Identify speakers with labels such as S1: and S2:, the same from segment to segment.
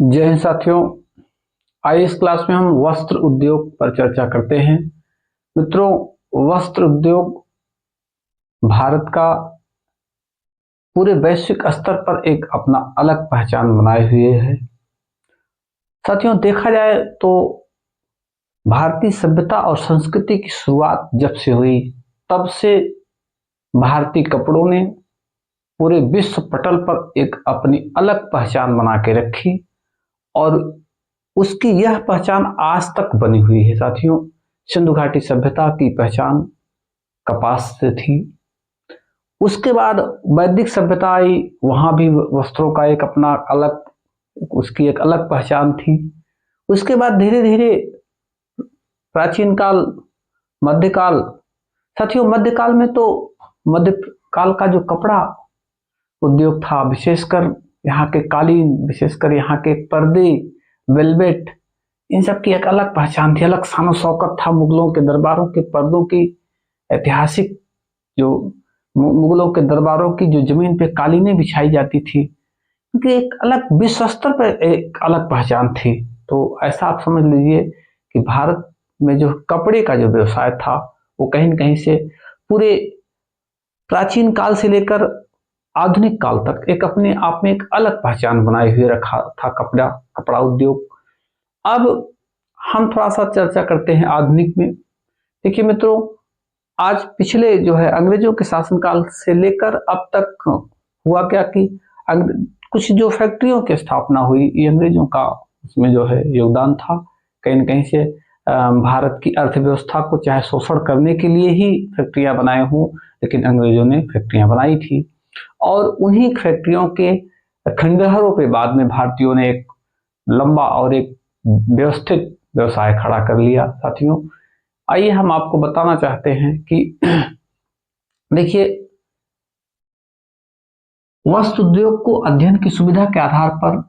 S1: जय हिंद साथियों। आइए इस क्लास में हम वस्त्र उद्योग पर चर्चा करते हैं। मित्रों, वस्त्र उद्योग भारत का पूरे वैश्विक स्तर पर एक अपना अलग पहचान बनाए हुए है। साथियों, देखा जाए तो भारतीय सभ्यता और संस्कृति की शुरुआत जब से हुई तब से भारतीय कपड़ों ने पूरे विश्व पटल पर एक अपनी अलग पहचान बना के रखी और उसकी यह पहचान आज तक बनी हुई है। साथियों, सिंधु घाटी सभ्यता की पहचान कपास से थी। उसके बाद वैदिक सभ्यता आई, वहां भी वस्त्रों का एक अपना अलग, उसकी एक अलग पहचान थी। उसके बाद धीरे धीरे प्राचीन काल, मध्यकाल। साथियों, मध्यकाल में तो मध्यकाल का जो कपड़ा उद्योग था, विशेषकर यहाँ के कालीन, विशेषकर यहाँ के पर्दे, वेलवेट, इन सब की एक अलग पहचान थी, अलग शान शौकत था। मुगलों के दरबारों के पर्दों की ऐतिहासिक, जो मुगलों के दरबारों की जो जमीन पे कालीनें बिछाई जाती थी, क्योंकि एक अलग विश्व स्तर पर एक अलग पहचान थी। तो ऐसा आप समझ लीजिए कि भारत में जो कपड़े का जो व्यवसाय था वो कहीं न कहीं से पूरे प्राचीन काल से लेकर आधुनिक काल तक एक अपने आप में एक अलग पहचान बनाए हुए रखा था कपड़ा उद्योग। अब हम थोड़ा सा चर्चा करते हैं आधुनिक में। देखिए मित्रों, आज पिछले जो है अंग्रेजों के शासनकाल से लेकर अब तक हुआ क्या कि कुछ जो फैक्ट्रियों की स्थापना हुई, ये अंग्रेजों का उसमें जो है योगदान था। कहीं न कहीं से भारत की अर्थव्यवस्था को चाहे शोषण करने के लिए ही फैक्ट्रियां बनाए हों, लेकिन अंग्रेजों ने फैक्ट्रियां बनाई थी और उन्हीं फैक्ट्रियों के खंडहरों पे बाद में भारतीयों ने एक लंबा और एक व्यवस्थित व्यवसाय खड़ा कर लिया। साथियों, आइए हम आपको बताना चाहते हैं कि देखिए, वस्त्र उद्योग को अध्ययन की सुविधा के आधार पर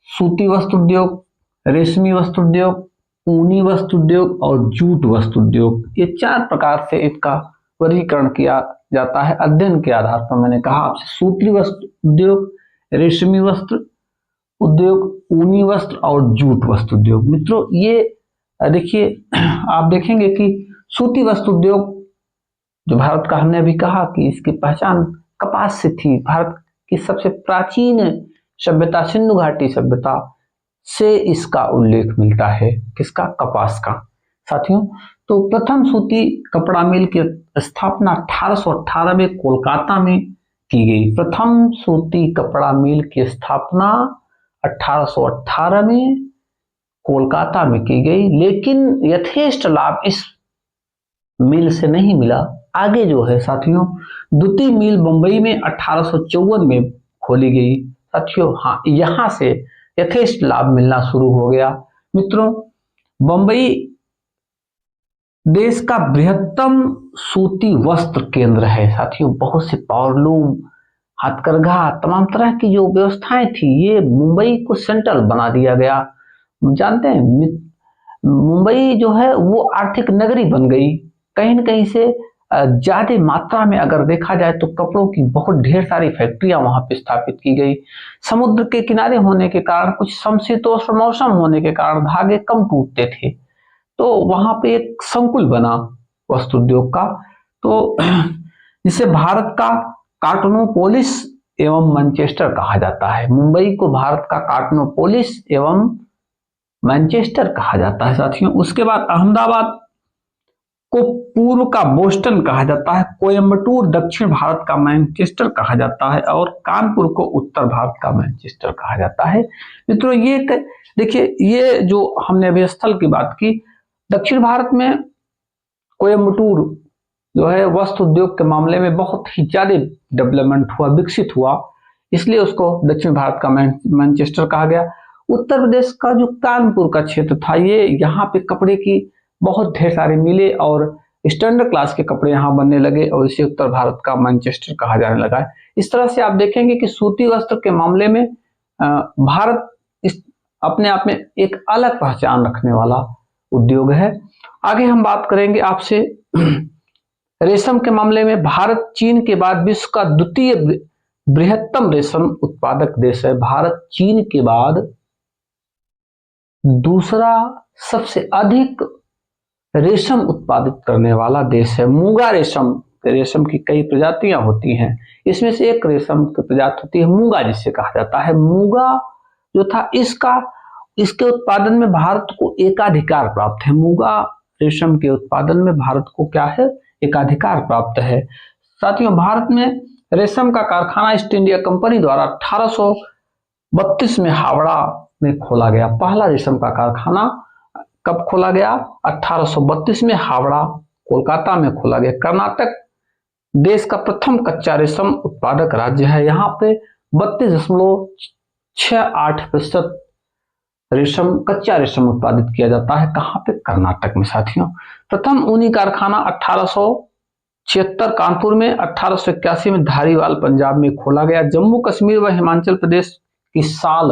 S1: सूती वस्त्र उद्योग, रेशमी वस्त्र उद्योग, ऊनी वस्त्र उद्योग और जूट वस्त्र उद्योग, ये चार प्रकार से इसका वर्गीकरण किया जाता है अध्ययन के आधार पर। मैंने कहा आपसे, सूती वस्त्र उद्योग, रेशमी वस्त्र उद्योग, ऊनी वस्त्र और जूट वस्त्र उद्योग। मित्रों, ये देखिए, आप देखेंगे कि सूती वस्त्र उद्योग जो भारत का, हमने अभी कहा कि इसकी पहचान कपास से थी। भारत की सबसे प्राचीन सभ्यता सिंधु घाटी सभ्यता से इसका उल्लेख मिलता है। किसका? कपास का। साथियों, तो प्रथम सूती कपड़ा मिल की स्थापना 1818 में कोलकाता में की गई। प्रथम सूती कपड़ा मिल की स्थापना 1818 में कोलकाता में की गई, लेकिन यथेष्ट लाभ इस मिल से नहीं मिला। आगे जो है साथियों, द्वितीय मिल बंबई में 1854 में खोली गई। साथियों, हाँ, यहां से यथेष्ट लाभ मिलना शुरू हो गया। मित्रों, बंबई देश का बृहत्तम सूती वस्त्र केंद्र है। साथियों, बहुत से पावरलूम, हथकरघा, तमाम तरह की जो व्यवस्थाएं थी, ये मुंबई को सेंट्रल बना दिया गया। जानते हैं, मुंबई जो है वो आर्थिक नगरी बन गई। कहीं न कहीं से ज्यादा मात्रा में अगर देखा जाए तो कपड़ों की बहुत ढेर सारी फैक्ट्रियां वहां पे स्थापित की गई। समुद्र के किनारे होने के कारण, कुछ समशीतोष्ण मौसम होने के कारण धागे कम टूटते थे, तो वहां पे एक संकुल बना वस्त्र उद्योग का। तो जिसे भारत का कार्टनोपोलिस एवं मैनचेस्टर कहा जाता है। मुंबई को भारत का कार्टनोपोलिस एवं मैनचेस्टर कहा जाता है। साथियों, उसके बाद अहमदाबाद को पूर्व का बोस्टन कहा जाता है, कोयम्बटूर दक्षिण भारत का मैनचेस्टर कहा जाता है और कानपुर को उत्तर भारत का मैनचेस्टर कहा जाता है। मित्रों, ये देखिए, ये जो हमने अभी स्थल की बात की, दक्षिण भारत में कोयम्बटूर जो है वस्त्र उद्योग के मामले में बहुत ही ज्यादा डेवलपमेंट हुआ, विकसित हुआ, इसलिए उसको दक्षिण भारत का मैनचेस्टर कहा गया। उत्तर प्रदेश का जो कानपुर का क्षेत्र था, ये यहाँ पे कपड़े की बहुत ढेर सारे मिले और स्टैंडर्ड क्लास के कपड़े यहाँ बनने लगे और इसे उत्तर भारत का मैनचेस्टर कहा जाने लगा है। इस तरह से आप देखेंगे कि सूती वस्त्र के मामले में भारत अपने आप में एक अलग पहचान रखने वाला उद्योग है। आगे हम बात करेंगे आपसे रेशम के मामले में। भारत चीन के बाद विश्व का द्वितीय बृहत्तम रेशम उत्पादक देश है। भारत चीन के बाद दूसरा सबसे अधिक रेशम उत्पादित करने वाला देश है। मूंगा रेशम, रेशम की कई प्रजातियां होती हैं, इसमें से एक रेशम की प्रजाति होती है मूंगा, जिसे कहा जाता है। मूंगा जो था इसके उत्पादन में भारत को एकाधिकार प्राप्त है। मूंगा रेशम के उत्पादन में भारत को क्या है, एकाधिकार प्राप्त है। साथियों, भारत में रेशम का कारखाना ईस्ट इंडिया कंपनी द्वारा 1832 में हावड़ा में खोला गया। पहला रेशम का कारखाना कब खोला गया? 1832 में हावड़ा, कोलकाता में खोला गया। कर्नाटक देश का प्रथम कच्चा रेशम उत्पादक राज्य है। यहाँ पे 32.68% रेशम, कच्चा रेशम उत्पादित किया जाता है। कहाँ पे? कर्नाटक में। साथियों, प्रथम ऊनी कारखाना 1876 कानपुर में, 1881 में धारीवाल पंजाब में खोला गया। जम्मू कश्मीर व हिमाचल प्रदेश की साल,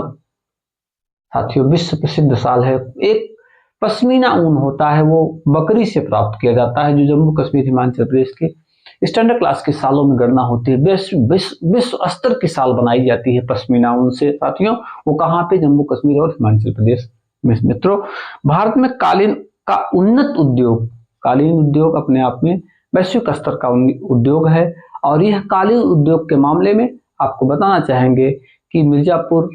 S1: साथियों विश्व प्रसिद्ध साल है। एक पश्मीना ऊन होता है, वो बकरी से प्राप्त किया जाता है, जो जम्मू कश्मीर हिमाचल प्रदेश के स्टैंडर्ड क्लास की सालों में गणना होती है। विश्व स्तर की साल बनाई जाती है पश्मीना ऊन से। साथियों, वो कहाँ पे? जम्मू कश्मीर और हिमाचल प्रदेश में। मित्रों, भारत में कालीन का उन्नत उद्योग, कालीन उद्योग अपने आप में वैश्विक स्तर का उद्योग है। और यह कालीन उद्योग के मामले में आपको बताना चाहेंगे कि मिर्जापुर,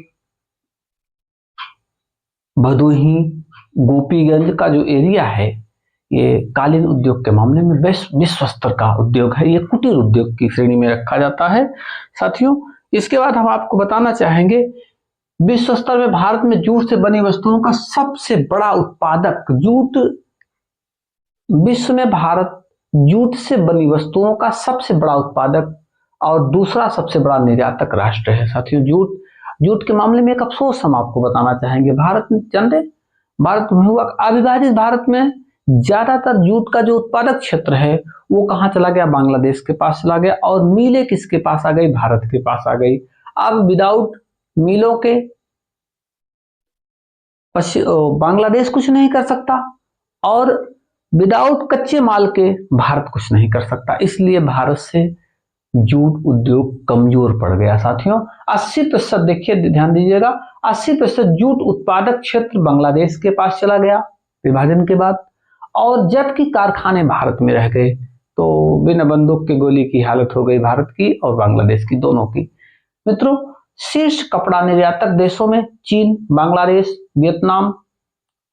S1: भदोही, गोपीगंज का जो एरिया है, ये कालीन उद्योग के मामले में विश्व स्तर का उद्योग है। ये कुटीर उद्योग की श्रेणी में रखा जाता है। साथियों, इसके बाद हम आपको बताना चाहेंगे विश्व स्तर में भारत में जूट से बनी वस्तुओं का सबसे बड़ा उत्पादक, जूट, विश्व में भारत जूट से बनी वस्तुओं का सबसे बड़ा उत्पादक और दूसरा सबसे बड़ा निर्यातक राष्ट्र है। साथियों, जूट के मामले में एक अफसोस हम आपको बताना चाहेंगे। भारत में जानते, भारत में हुआ अविभाजित भारत में ज्यादातर जूट का जो उत्पादक क्षेत्र है वो कहाँ चला गया? बांग्लादेश के पास चला गया। और मिलें किसके पास आ गई? भारत के पास आ गई। अब विदाउट मिलों के बांग्लादेश कुछ नहीं कर सकता, और विदाउट कच्चे माल के भारत कुछ नहीं कर सकता। इसलिए भारत से जूट उद्योग कमजोर पड़ गया। साथियों, 80%, देखिए ध्यान दीजिएगा, 80% जूट उत्पादक क्षेत्र बांग्लादेश के पास चला गया विभाजन के बाद, और जबकि कारखाने भारत में रह गए। तो बिना बंदूक की गोली की हालत हो गई भारत की और बांग्लादेश की, दोनों की। मित्रों, शीर्ष कपड़ा निर्यातक देशों में चीन, बांग्लादेश, वियतनाम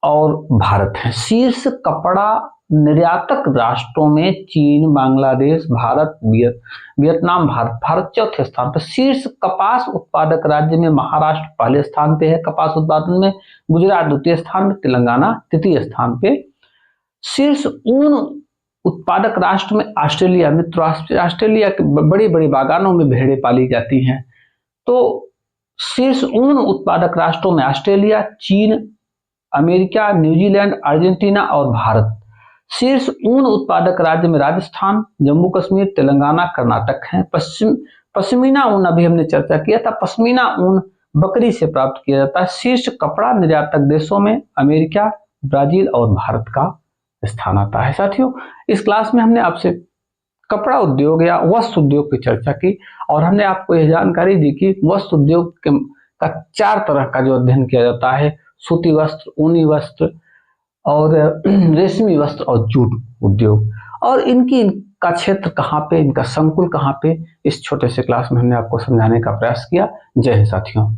S1: और भारत है। शीर्ष कपड़ा निर्यातक राष्ट्रों में चीन, बांग्लादेश, भारत, वियतनाम, भारत चौथे स्थान पर। शीर्ष कपास उत्पादक राज्य में महाराष्ट्र पहले स्थान पे है कपास उत्पादन में, गुजरात द्वितीय स्थान पे, तेलंगाना तृतीय स्थान पे। शीर्ष ऊन उत्पादक राष्ट्र में ऑस्ट्रेलिया। मित्रों, ऑस्ट्रेलिया के बड़ी बड़ी बागानों में भेड़ें पाली जाती हैं। तो शीर्ष ऊन उत्पादक राष्ट्रों में ऑस्ट्रेलिया, चीन, अमेरिका, न्यूजीलैंड, अर्जेंटीना और भारत। शीर्ष ऊन उत्पादक राज्य में राजस्थान, जम्मू कश्मीर, तेलंगाना, कर्नाटक हैं। पश्मीना ऊन अभी हमने चर्चा किया था, पश्मीना ऊन बकरी से प्राप्त किया जाता है। शीर्ष कपड़ा निर्यातक देशों में अमेरिका, ब्राजील और भारत का स्थान आता है। साथियों, इस क्लास में हमने आपसे कपड़ा उद्योग या वस्त्र उद्योग की चर्चा की, और हमने आपको यह जानकारी दी कि वस्त्र उद्योग का 4 तरह का जो अध्ययन किया जाता है, सूती वस्त्र, ऊनी वस्त्र और रेशमी वस्त्र और जूट उद्योग, और इनका क्षेत्र कहाँ पे, इनका संकुल कहाँ पे, इस छोटे से क्लास में हमने आपको समझाने का प्रयास किया। जय हिंद साथियों।